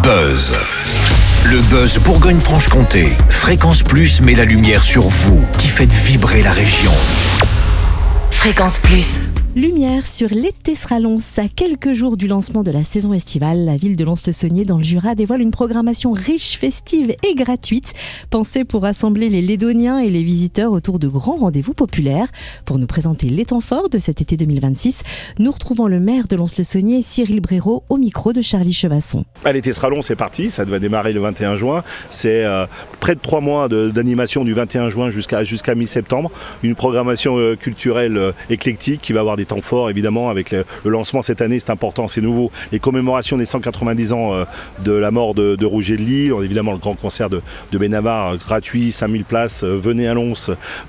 Buzz. Le Buzz Bourgogne-Franche-Comté. Fréquence Plus met la lumière sur vous qui faites vibrer la région. Fréquence Plus. Lumière sur l'été sera Lons. À quelques jours du lancement de la saison estivale, la ville de Lons-le-Saunier dans le Jura dévoile une programmation riche, festive et gratuite, pensée pour rassembler les Lédoniens et les visiteurs autour de grands rendez-vous populaires. Pour nous présenter les temps forts de cet été 2026, nous retrouvons le maire de Lons-le-Saunier, Cyril Bréraud, au micro de Charlie Chevasson. L'été sera Lons, c'est parti, ça devait démarrer le 21 juin. C'est près de 3 mois d'animation du 21 juin jusqu'à mi-septembre. Une programmation culturelle éclectique qui va avoir des temps forts évidemment avec le lancement cette année, c'est important, c'est nouveau. Les commémorations des 190 ans de la mort de Roger de Lille, évidemment le grand concert de Benabar gratuit, 5000 places, venez à Lons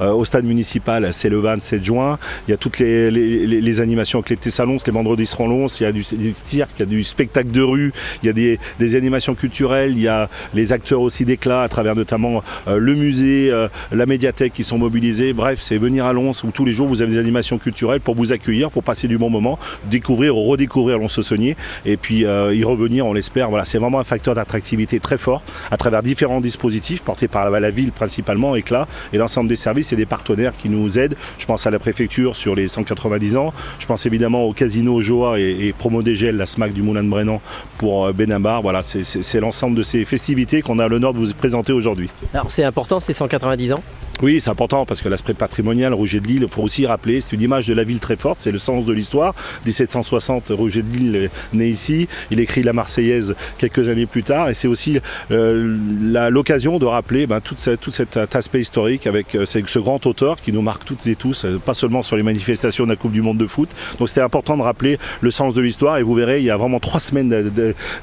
au stade municipal, c'est le 27 juin. Il y a toutes les animations avec l'été salons, les vendredis seront Lons, il y a du cirque, il y a du spectacle de rue, il y a des animations culturelles, il y a les acteurs aussi d'éclat à travers notamment le musée, la médiathèque qui sont mobilisés. Bref, c'est venir à Lons où tous les jours vous avez des animations culturelles pour vous accueillir, pour passer du bon moment, découvrir ou redécouvrir Lons-le-Saunier et puis y revenir, on l'espère. Voilà, c'est vraiment un facteur d'attractivité très fort à travers différents dispositifs portés par la ville principalement, Éclat, et l'ensemble des services et des partenaires qui nous aident. Je pense à la préfecture sur les 190 ans, je pense évidemment au casino Joa et Promo Dégel, la SMAC du Moulin de Brennan pour Benabar. Voilà, c'est l'ensemble de ces festivités qu'on a l'honneur de vous présenter aujourd'hui. Alors c'est important, c'est 190 ans. Oui, c'est important parce que l'aspect patrimonial, Roger de Lille, il faut aussi rappeler, c'est une image de la ville très forte, c'est le sens de l'histoire. 1760, Roger de Lille est né ici, il écrit la Marseillaise quelques années plus tard et c'est aussi l'occasion de rappeler tout cet aspect historique avec ce grand auteur qui nous marque toutes et tous, pas seulement sur les manifestations de la Coupe du Monde de foot. Donc c'était important de rappeler le sens de l'histoire et vous verrez, il y a vraiment 3 semaines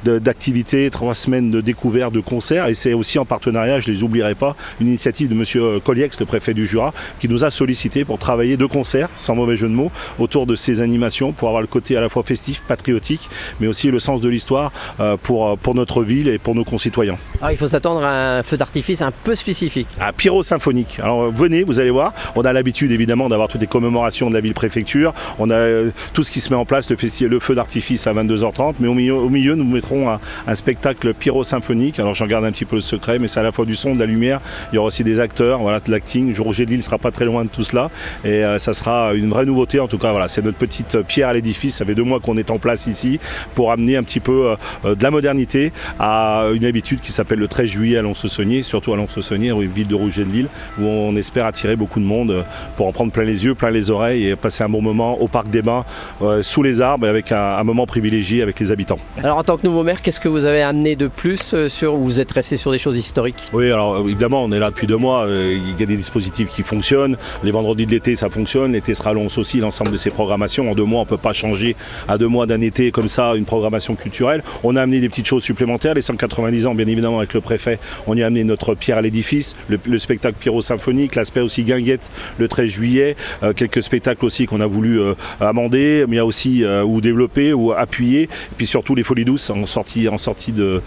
d'activités, 3 semaines de découvertes, de concerts et c'est aussi en partenariat, je ne les oublierai pas, une initiative de M. Collier, le préfet du Jura, qui nous a sollicité pour travailler de concert, sans mauvais jeu de mots, autour de ces animations pour avoir le côté à la fois festif, patriotique, mais aussi le sens de l'histoire pour notre ville et pour nos concitoyens. Alors il faut s'attendre à un feu d'artifice un peu spécifique. Un pyro-symphonique. Alors venez, vous allez voir, on a l'habitude évidemment d'avoir toutes les commémorations de la ville-préfecture, on a tout ce qui se met en place, le feu d'artifice à 22h30, mais au milieu nous mettrons un spectacle pyro-symphonique. Alors j'en garde un petit peu le secret, mais c'est à la fois du son, de la lumière, il y aura aussi des acteurs, voilà, de l'acting. Roger de Lille ne sera pas très loin de tout cela et ça sera une vraie nouveauté. En tout cas, voilà, c'est notre petite pierre à l'édifice. Ça fait 2 mois qu'on est en place ici pour amener un petit peu de la modernité à une habitude qui s'appelle le 13 juillet à Lons-le-Saunier, surtout à Lons-le-Saunier, une ville de Roger de Lille, où on espère attirer beaucoup de monde pour en prendre plein les yeux, plein les oreilles et passer un bon moment au Parc des Bains, sous les arbres, avec un moment privilégié avec les habitants. Alors en tant que nouveau maire, qu'est-ce que vous avez amené de plus vous êtes resté sur des choses historiques? Oui, alors évidemment, on est là depuis 2 mois. Il y a des dispositifs qui fonctionnent. Les vendredis de l'été, ça fonctionne. L'été sera Lons aussi, l'ensemble de ces programmations. En 2 mois, on ne peut pas changer à 2 mois d'un été comme ça une programmation culturelle. On a amené des petites choses supplémentaires. Les 190 ans, bien évidemment, avec le préfet, on y a amené notre pierre à l'édifice, le spectacle pyro-symphonique, l'aspect aussi guinguette le 13 juillet, quelques spectacles aussi qu'on a voulu amender, mais il y a aussi ou développer ou appuyer. Et puis surtout les Folies douces en sortie de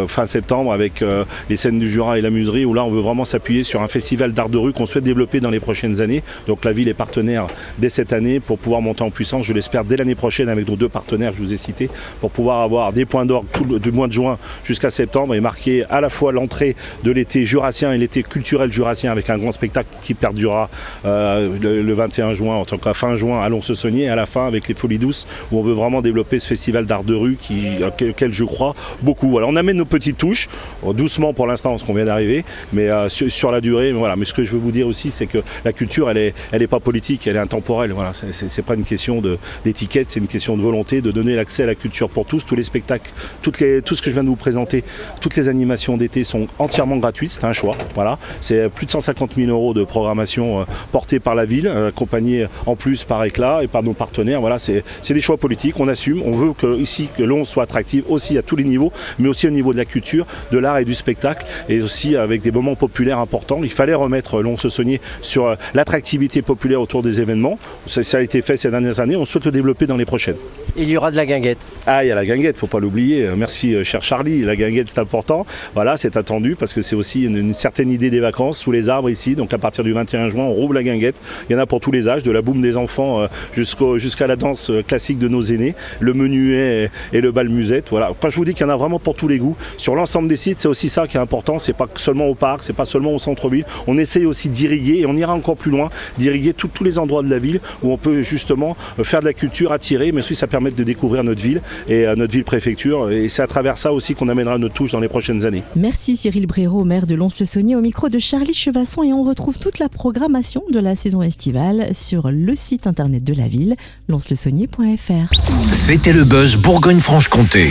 fin septembre avec les scènes du Jura et la Muserie, où là, on veut vraiment s'appuyer sur un festival d'art de rue qu'on souhaite développer dans les prochaines années. Donc la ville est partenaire dès cette année pour pouvoir monter en puissance, je l'espère, dès l'année prochaine avec nos 2 partenaires que je vous ai cités, pour pouvoir avoir des points d'orgue du mois de juin jusqu'à septembre et marquer à la fois l'entrée de l'été jurassien et l'été culturel jurassien avec un grand spectacle qui perdurera le 21 juin, en tout cas fin juin à Lons-le-Saunier, et à la fin avec les Folies douces où on veut vraiment développer ce festival d'art de rue auquel je crois beaucoup. Voilà, on amène nos petites touches, doucement pour l'instant parce qu'on vient d'arriver, mais sur la durée. Voilà. Mais ce que je veux vous dire aussi, c'est que la culture, elle est pas politique, elle est intemporelle. Voilà. C'est pas une question d'étiquette, c'est une question de volonté de donner l'accès à la culture pour tous. Tous les spectacles, tout ce que je viens de vous présenter, toutes les animations d'été sont entièrement gratuites. C'est un choix. Voilà. C'est plus de 150 000 € de programmation portée par la ville, accompagnée en plus par Éclat et par nos partenaires. Voilà. C'est des choix politiques. On assume. On veut que Lons soit attractive aussi à tous les niveaux, mais aussi au niveau de la culture, de l'art et du spectacle, et aussi avec des moments populaires importants. Il fallait remettre Lons-le-Saunier sur l'attractivité populaire autour des événements. Ça a été fait ces dernières années. On souhaite le développer dans les prochaines. Il y aura de la guinguette. Ah, il y a la guinguette, faut pas l'oublier. Merci cher Charlie, la guinguette c'est important. Voilà, c'est attendu parce que c'est aussi une certaine idée des vacances sous les arbres ici. Donc à partir du 21 juin, on rouvre la guinguette. Il y en a pour tous les âges, de la boum des enfants jusqu'à la danse classique de nos aînés, le menuet et le bal musette. Voilà. Enfin, je vous dis qu'il y en a vraiment pour tous les goûts. Sur l'ensemble des sites, c'est aussi ça qui est important. C'est pas seulement au parc, c'est pas seulement au centre-ville. On essaye aussi d'irriguer et on ira encore plus loin, d'irriguer tous les endroits de la ville où on peut justement faire de la culture, attirer, mais aussi ça permet de découvrir notre ville et notre ville-préfecture. Et c'est à travers ça aussi qu'on amènera notre touche dans les prochaines années. Merci Cyril Bréraud, maire de Lons-le-Saunier, au micro de Charlie Chevasson. Et on retrouve toute la programmation de la saison estivale sur le site internet de la ville, lons-le-saunier.fr. C'était le buzz Bourgogne-Franche-Comté.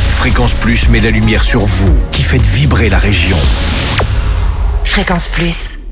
Fréquence Plus met la lumière sur vous, qui faites vibrer la région. Fréquence Plus.